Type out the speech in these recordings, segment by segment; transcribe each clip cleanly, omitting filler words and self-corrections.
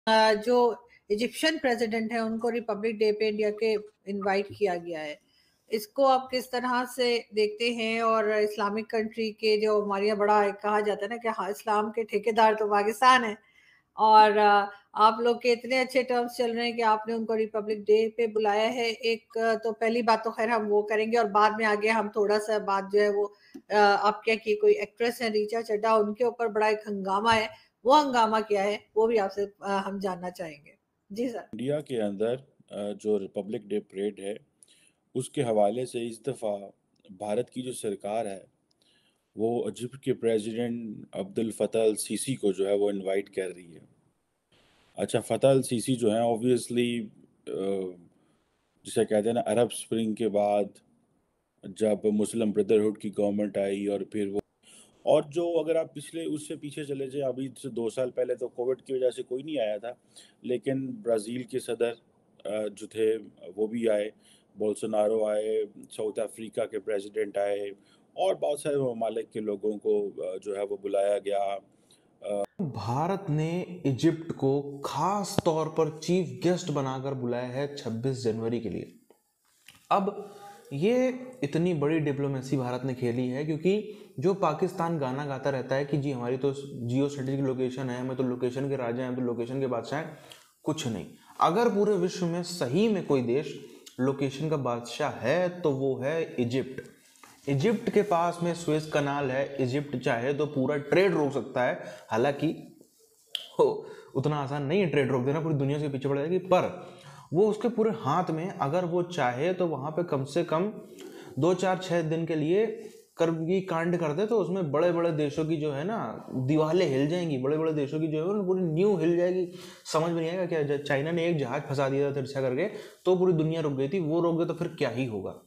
जो Egyptian president है उनको रिपब्लिक डे पे इंडिया के इनवाइट किया गया है। इसको आप किस तरह से देखते हैं? और इस्लामिक कंट्री के जो हमारे यहाँ बड़ा कहा जाता है ना कि हाँ, इस्लाम के ठेकेदार तो पाकिस्तान है, और आप लोग के इतने अच्छे टर्म्स चल रहे हैं कि आपने उनको रिपब्लिक डे पे बुलाया है। एक तो पहली बात तो खैर हम वो करेंगे, और बाद में आगे हम थोड़ा सा बात जो है वो आप क्या की कोई एक्ट्रेस है रीचा चड्ढा, उनके ऊपर बड़ा एक हंगामा है, वो हंगामा क्या है वो भी आपसे हम जानना चाहेंगे। जी सर। इंडिया के अंदर जो रिपब्लिक डे परेड है उसके हवाले से इस दफ़ा भारत की जो सरकार है वो इजिप्ट के प्रेसिडेंट अब्दुल फतह अल सीसी को जो है वो इनवाइट कर रही है। अच्छा, फतह अल सीसी जो है ऑब्वियसली जिसे कहते हैं ना, अरब स्प्रिंग के बाद जब मुस्लिम ब्रदरहुड की गवर्नमेंट आई और फिर वो, और जो अगर आप पिछले उससे पीछे चले जाए, अभी से 2 साल पहले तो कोविड की वजह से कोई नहीं आया था, लेकिन ब्राज़ील के सदर जो थे वो भी आए, बोल्सोनारो आए, साउथ अफ्रीका के प्रेसिडेंट आए, और बहुत सारे ममालिक के लोगों को जो है वो बुलाया गया। भारत ने इजिप्ट को खास तौर पर चीफ गेस्ट बनाकर बुलाया है 26 जनवरी के लिए। अब ये इतनी बड़ी डिप्लोमेसी भारत ने खेली है क्योंकि जो पाकिस्तान गाना गाता रहता है कि जी हमारी तो जियो स्ट्रेटेजिक लोकेशन है, हमें तो लोकेशन के राजा हैं, हम तो लोकेशन के बादशाह हैं, कुछ नहीं। अगर पूरे विश्व में सही में कोई देश लोकेशन का बादशाह है तो वो है इजिप्ट। इजिप्ट के पास में स्वेज कनाल है, इजिप्ट चाहे तो पूरा ट्रेड रोक सकता है। हालांकि हो उतना आसान नहीं है ट्रेड रोक देना, पूरी दुनिया से पीछे पड़ जाएगी, पर वो उसके पूरे हाथ में, अगर वो चाहे तो वहां पे कम से कम 2 4 6 दिन के लिए कर्मी कांड कर दे तो उसमें बड़े बड़े देशों की जो है ना दीवारें हिल जाएंगी, बड़े बड़े देशों की जो है पूरी न्यू हिल जाएगी। समझ में नहीं आएगा क्या, चाइना ने एक जहाज फंसा दिया था तिरछा करके तो पूरी दुनिया रुक गई थी, वो रोक दे तो फिर क्या ही होगा।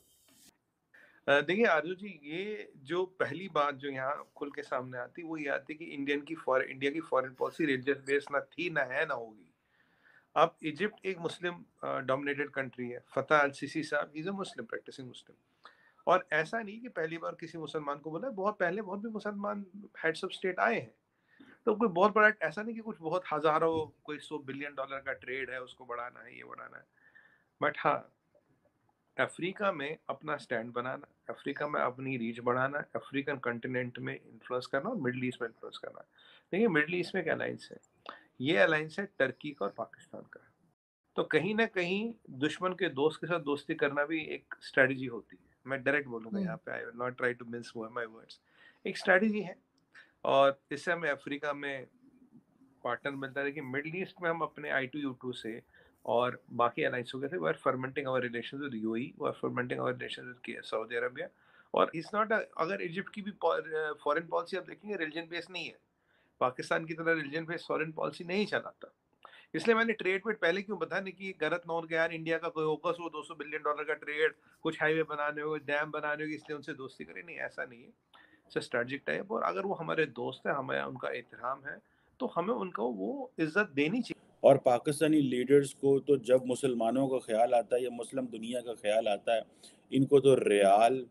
देखिए आरजू जी, ये जो पहली बात जो यहाँ खुल के सामने आती वो ये आती कि इंडिया की फॉरेन पॉलिसी रिलीजियस बेस्ड ना थी, ना है, ना होगी। अब इजिप्ट एक मुस्लिम डोमिनेटेड कंट्री है। फतह अल सीसी साहब इज अ मुस्लिम, प्रैक्टिसिंग मुस्लिम। और ऐसा नहीं कि पहली बार किसी मुसलमान को बोला, बहुत पहले बहुत भी मुसलमान हेड्स ऑफ स्टेट आए हैं। तो कोई बहुत बड़ा ऐसा नहीं कि कुछ बहुत हजारों, कोई $100 बिलियन का ट्रेड है उसको बढ़ाना है, ये बढ़ाना है। बट हाँ, अफ्रीका में अपना स्टैंड बनाना, अफ्रीका में अपनी रीच बढ़ाना, अफ्रीकन कंटिनेंट में इन्फ्लुएंस करना और मिडिल ईस्ट में इन्फ्लुएंस करना। देखिए मिडिल ईस्ट में एक अलायंस है, ये अलायंस है टर्की का और पाकिस्तान का। तो कहीं ना कहीं दुश्मन के दोस्त के साथ दोस्ती करना भी एक स्ट्रेटजी होती है। मैं डायरेक्ट बोलूंगा यहाँ पे, I will not try to mince my words. एक स्ट्रेटजी है, और इससे हमें अफ्रीका में पार्टनर मिलता है कि मिडिल ईस्ट में हम अपने I2U2 से और बाकी अलायंसों के थे, we are fermenting our relations with UAE, we are fermenting our relations with Saudi Arabia. और इट्स नॉट, अगर इजिप्ट की भी फॉरेन पॉलिसी आप देखेंगे रिलीजन बेस्ड नहीं है, पाकिस्तान की तरह रिलीजन बेस्ड फॉरेन पॉलिसी नहीं चलाता। इसलिए मैंने ट्रेड पे पहले क्यों बताया नहीं कि गलत नोन के यार इंडिया का कोई होगा $100-200 बिलियन का ट्रेड, कुछ हाईवे बनाने हो, डैम बनाने हो, इसलिए उनसे दोस्ती करें, नहीं ऐसा नहीं है। स्ट्रेटजिक टाइप, और अगर वो हमारे दोस्त हैं, हमें उनका एहतराम है, तो हमें उनको वो इज्जत देनी चाहिए। और पाकिस्तानी लीडर्स को तो जब मुसलमानों का ख्याल आता है या मुस्लिम दुनिया का ख्याल आता है, इनको तो रियाल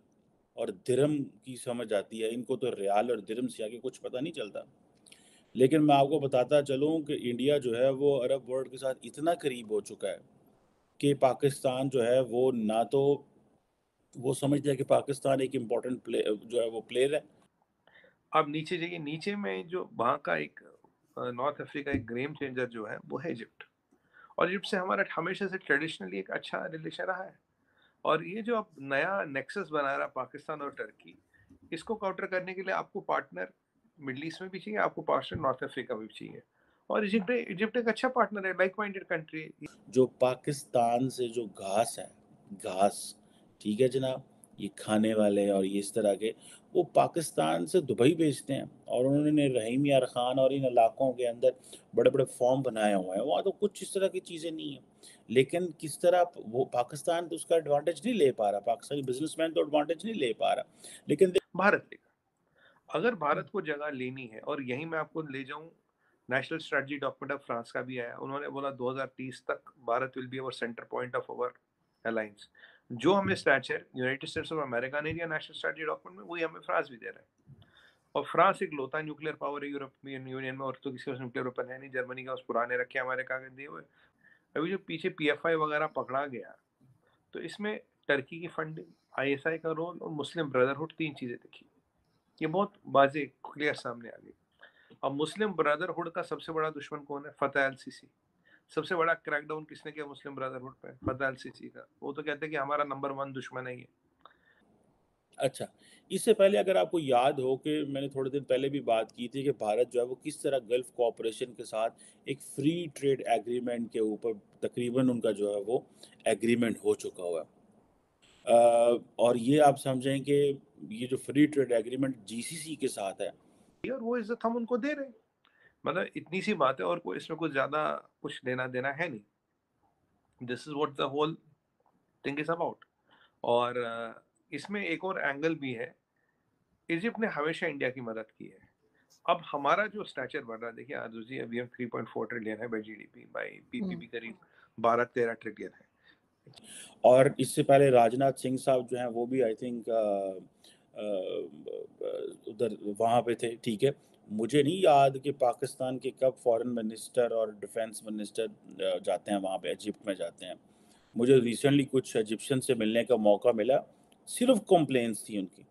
और दिरहम की समझ आती है, इनको तो रियाल और दिरहम से आगे कुछ पता नहीं चलता। लेकिन मैं आपको बताता चलूँ कि इंडिया जो है वो अरब वर्ल्ड के साथ इतना करीब हो चुका है कि पाकिस्तान जो है वो ना तो वो समझता है कि पाकिस्तान एक इम्पोर्टेंट प्ले जो है वो प्लेयर है। अब नीचे जाइए, नीचे में जो वहाँ का एक नॉर्थ अफ्रीका एक गेम चेंजर जो है वो है इजिप्ट। और इजिप्ट से हमारा हमेशा से ट्रेडिशनली एक अच्छा रिलेशन रहा है। और ये जो अब नया नेक्सस बना रहा पाकिस्तान और टर्की, इसको काउंटर करने के लिए आपको पार्टनर मिडिल ईस्ट में भी चाहिए, आपको पार्टनर नॉर्थ अफ्रीका में भी चाहिए। और इजिप्ट इजिप्ट एक अच्छा पार्टनर है, लाइक माइंडेड कंट्री। जो पाकिस्तान से जो घास है, घास, ठीक है जनाब, ये खाने वाले और ये इस तरह के, वो पाकिस्तान से दुबई भेजते हैं, और उन्होंने रहीम यार खान और इन इलाकों के अंदर बड़े बड़े फॉर्म बनाए हुए हैं। वहाँ तो कुछ इस तरह की चीज़ें नहीं हैं, लेकिन किस तरह वो पाकिस्तान तो उसका एडवांटेज नहीं ले पा रहा, पाकिस्तानी बिजनेसमैन तो एडवांटेज नहीं ले पा रहा। लेकिन भारत लेगा, अगर भारत को जगह लेनी है। और यही मैं आपको ले जाऊं, national strategy document of France का भी आया, उन्होंने बोला 2030 तक Bharat will be our centre point of our alliance. जो हमें stature United states of America ने दिया नेशनल स्ट्रेटजी डॉक्यूमेंट में, वही हमें फ्रांस भी दे रहा है। और फ्रांस एक लौता न्यूक्लियर पावर है यूरोपियन यूनियन में, और तो किसी का न्यूक्लियर वेपन है नहीं। जर्मनी का उस पुराने रखे हमारे कागज दिए हुए। अभी जो पीछे PFI वगैरह पकड़ा गया, तो इसमें टर्की की फंडिंग, ISI का रोल और मुस्लिम ब्रदरहुड, 3 चीजें देखी। ये बहुत वाजे क्लियर सामने आ गई। अब मुस्लिम ब्रदरहुड का सबसे बड़ा दुश्मन कौन है? फतेह अल सीसी। सबसे बड़ा क्रैकडाउन किसने किया मुस्लिम ब्रदरहुड पे? फतेह अल सीसी का। वो तो कहते हैं कि हमारा नंबर 1 दुश्मन है ये। अच्छा, इससे पहले अगर आपको याद हो कि मैंने थोड़े दिन पहले भी बात की थी कि भारत जो है वो किस तरह गल्फ कोऑपरेशन के साथ एक फ्री ट्रेड एग्रीमेंट के ऊपर तकरीबन उनका जो है वो एग्रीमेंट हो चुका हुआ है। और ये आप समझें कि ये जो फ्री ट्रेड एग्रीमेंट GCC के साथ है, और वो इज्जत हम उनको दे रहे हैं। मतलब इतनी सी बात है, और कोई इसमें कुछ ज्यादा कुछ लेना देना है नहीं। This is what the whole thing is about. और इसमें एक और एंगल भी है, इजिप्ट ने हमेशा इंडिया की मदद की है। अब हमारा जो स्टैचर बढ़ रहा है, देखिए आजू जी, अभी हम 3.4 ट्रिलियन है बाई GDP, बाई PPP करीब 12-13 ट्रिलियन है। और इससे पहले राजनाथ सिंह साहब जो हैं वो भी आई थिंक उधर वहाँ पे थे, ठीक है। मुझे नहीं याद कि पाकिस्तान के कब फॉरेन मिनिस्टर और डिफेंस मिनिस्टर जाते हैं वहाँ पे, इजिप्ट में जाते हैं। मुझे रिसेंटली कुछ इजिप्शियन से मिलने का मौका मिला, सिर्फ कंप्लेंट्स थी उनकी,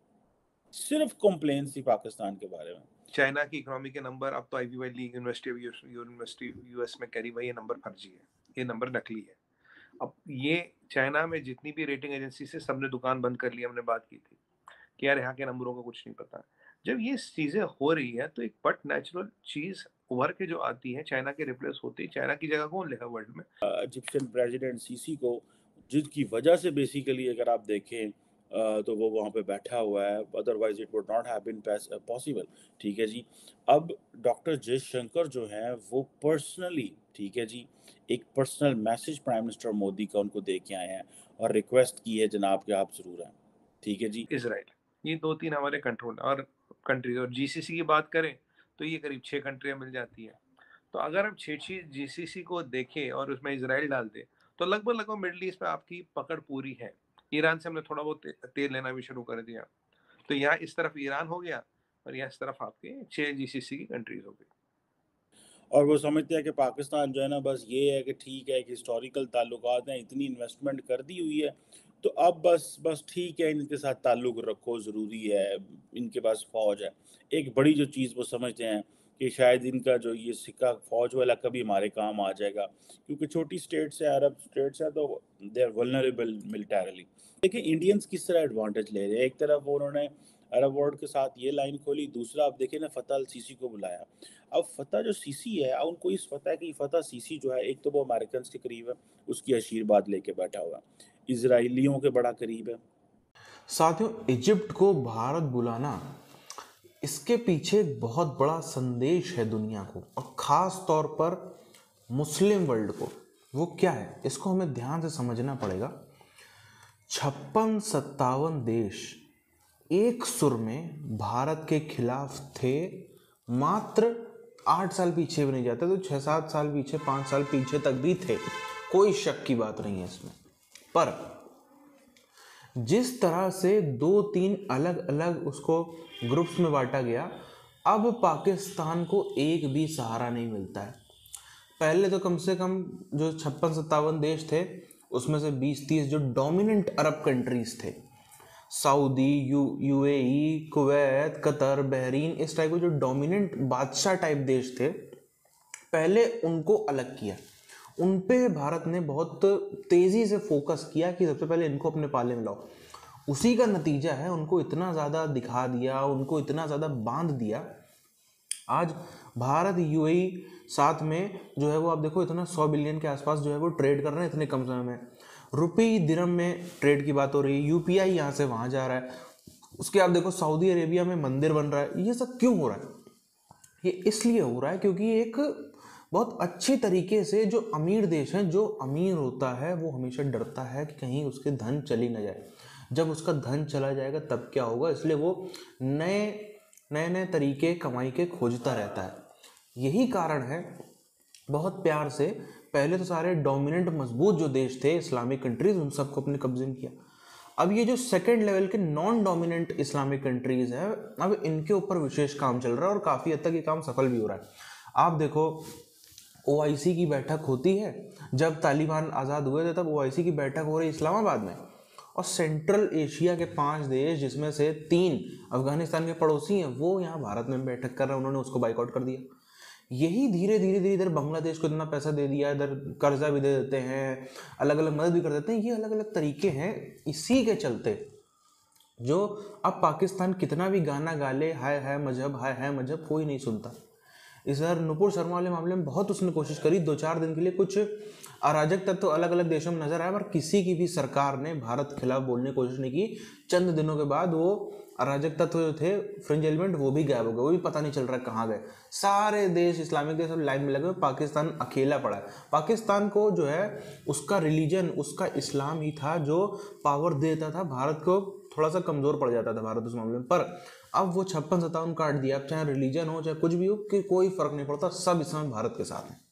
सिर्फ कंप्लेंट्स थी पाकिस्तान के बारे में। चाइना की इकोनॉमी के नंबर, अब तो IBY लीग यूनिवर्सिटी US में कह रही भाई ये नंबर फर्जी है, ये नंबर नकली है। अब ये चाइना में जितनी भी रेटिंग एजेंसी से सबने दुकान बंद कर ली। हमने बात की थी कि यार यहाँ के नंबरों का कुछ नहीं पता। जब ये चीजें हो रही है तो एक बट नेचुरल चीज उभर के जो आती है, चाइना के रिप्लेस होती है। चाइना की जगह कौन लेगा वर्ल्ड में? इजिप्शियन प्रेसिडेंट सीसी को, जिसकी वजह से बेसिकली अगर आप देखें तो वो वहाँ पे बैठा हुआ है, otherwise it would not have been possible, ठीक है जी। अब डॉक्टर जयशंकर जो हैं वो पर्सनली, ठीक है जी, एक personal message prime minister Modi का उनको दे के आए हैं और रिक्वेस्ट की है जनाब कि आप ज़रूर आएँ, ठीक है जी। इजराइल, ये 2-3 हमारे कंट्रोल और कंट्रीज। और GCC की बात करें तो ये करीब 6 कंट्रियां मिल जाती है। तो अगर हम 6 GCC को देखें और उसमें इजराइल डाल दें, तो लगभग मिडिल ईस्ट में आपकी पकड़ पूरी है। ईरान से हमने थोड़ा बहुत तेल लेना भी शुरू कर दिया, तो यहाँ इस तरफ ईरान हो गया और यहाँ इस तरफ आपके 6 GCC की कंट्रीज हो गई। और वो समझते हैं कि पाकिस्तान जो है ना, बस ये है कि ठीक है कि हिस्टोरिकल ताल्लुकात हैं, इतनी इन्वेस्टमेंट कर दी हुई है, तो अब बस ठीक है, इनके साथ ताल्लुक़ रखो, ज़रूरी है, इनके पास फ़ौज है। एक बड़ी जो चीज़ वो समझते हैं कि शायद इनका जो ये सिक्का फ़ौज वाला कभी हमारे काम आ जाएगा, क्योंकि छोटी स्टेट्स हैं, अरब स्टेट्स हैं, तो दे आर वल्नरेबल मिलिटरीली। देखिए इंडियंस किस तरह एडवांटेज ले रहे हैं। एक तरफ उन्होंने अरब वर्ल्ड के साथ ये लाइन खोली, दूसरा आप देखें ना फतेह अल सीसी को बुलाया। अब फतेह जो सीसी है, उनको इस पता है कि फतेह सीसी जो है, एक तो वो अमेरिकन के करीब है, उसकी आशीर्वाद लेके बैठा हुआ है, इजराइलियों के बड़ा करीब है। साथियों, इजिप्ट को भारत बुलाना, इसके पीछे एक बहुत बड़ा संदेश है दुनिया को, और ख़ास तौर पर मुस्लिम वर्ल्ड को। वो क्या है, इसको हमें ध्यान से समझना पड़ेगा। 56-57 देश एक सुर में भारत के खिलाफ थे। मात्र 8 साल पीछे भी नहीं जाते तो 6-7 साल पीछे, 5 साल पीछे तक भी थे, कोई शक की बात नहीं है इसमें। पर जिस तरह से 2-3 अलग अलग उसको ग्रुप्स में बांटा गया, अब पाकिस्तान को एक भी सहारा नहीं मिलता है। पहले तो कम से कम जो 56-57 देश थे, उसमें से 20-30 जो डोमिनेंट अरब कंट्रीज थे, Saudi, UAE, Kuwait, Qatar, Bahrain, इस टाइप के जो डोमिनेंट बादशाह टाइप देश थे, पहले उनको अलग किया। उन पे भारत ने बहुत तेज़ी से फोकस किया कि सबसे पहले इनको अपने पाले में लाओ। उसी का नतीजा है, उनको इतना ज़्यादा दिखा दिया, उनको इतना ज़्यादा बांध दिया। आज भारत UAE साथ में जो है वो आप देखो, इतना 100 बिलियन के आसपास जो है वो ट्रेड कर रहे हैं इतने कम समय में। रुपी दिरहम में ट्रेड की बात हो रही है, UPI यहाँ से वहाँ जा रहा है। उसके आप देखो सऊदी अरेबिया में मंदिर बन रहा है। ये सब क्यों हो रहा है? ये इसलिए हो रहा है क्योंकि एक बहुत अच्छी तरीके से जो अमीर देश हैं, जो अमीर होता है वो हमेशा डरता है कि कहीं उसके धन चली ना जाए। जब उसका धन चला जाएगा तब क्या होगा, इसलिए वो नए तरीके कमाई के खोजता रहता है। यही कारण है, बहुत प्यार से पहले तो सारे डोमिनेंट मजबूत जो देश थे, इस्लामिक कंट्रीज, उन सबको अपने कब्जे में किया। अब ये जो सेकंड लेवल के नॉन डोमिनेंट इस्लामिक कंट्रीज है, अब इनके ऊपर विशेष काम चल रहा है और काफ़ी हद तक ये काम सफल भी हो रहा है। आप देखो OIC की बैठक होती है, जब तालिबान आज़ाद हुए थे तब OIC की बैठक हो रही इस्लामाबाद में, और सेंट्रल एशिया के 5 देश जिसमें से 3 अफगानिस्तान के पड़ोसी हैं वो यहाँ भारत में बैठक कर रहे हैं, उन्होंने उसको बाइकआउट कर दिया। यही धीरे धीरे इधर बांग्लादेश को इतना पैसा दे दिया, इधर कर्जा भी दे देते हैं, अलग अलग मदद भी कर देते हैं, ये अलग अलग तरीके हैं। इसी के चलते जो अब पाकिस्तान कितना भी गाना गा ले हाय हाय मजहब, हाय हाय मजहब, कोई नहीं सुनता। इस बार नुपुर शर्मा वाले मामले में बहुत उसने कोशिश करी, 2-4 दिन के लिए कुछ अराजक तत्व तो अलग अलग देशों में नजर आया, पर किसी की भी सरकार ने भारत के खिलाफ बोलने की कोशिश नहीं की। चंद दिनों के बाद वो अराजक तत्व जो थे, फ्रिंज एलिमेंट, वो भी गायब हो गए, वो भी पता नहीं चल रहा कहाँ गए। सारे देश, इस्लामिक देश, सब लाइन में लगे हुए, पाकिस्तान अकेला पड़ा है। पाकिस्तान को जो है उसका रिलीजन, उसका इस्लाम ही था जो पावर देता था, भारत को थोड़ा सा कमजोर पड़ जाता था भारत उस मामले में। पर अब वो 56-57 काट दिया, अब चाहे रिलीजन हो चाहे कुछ भी हो, कि कोई फर्क नहीं पड़ता, सब इस समय भारत के साथ है।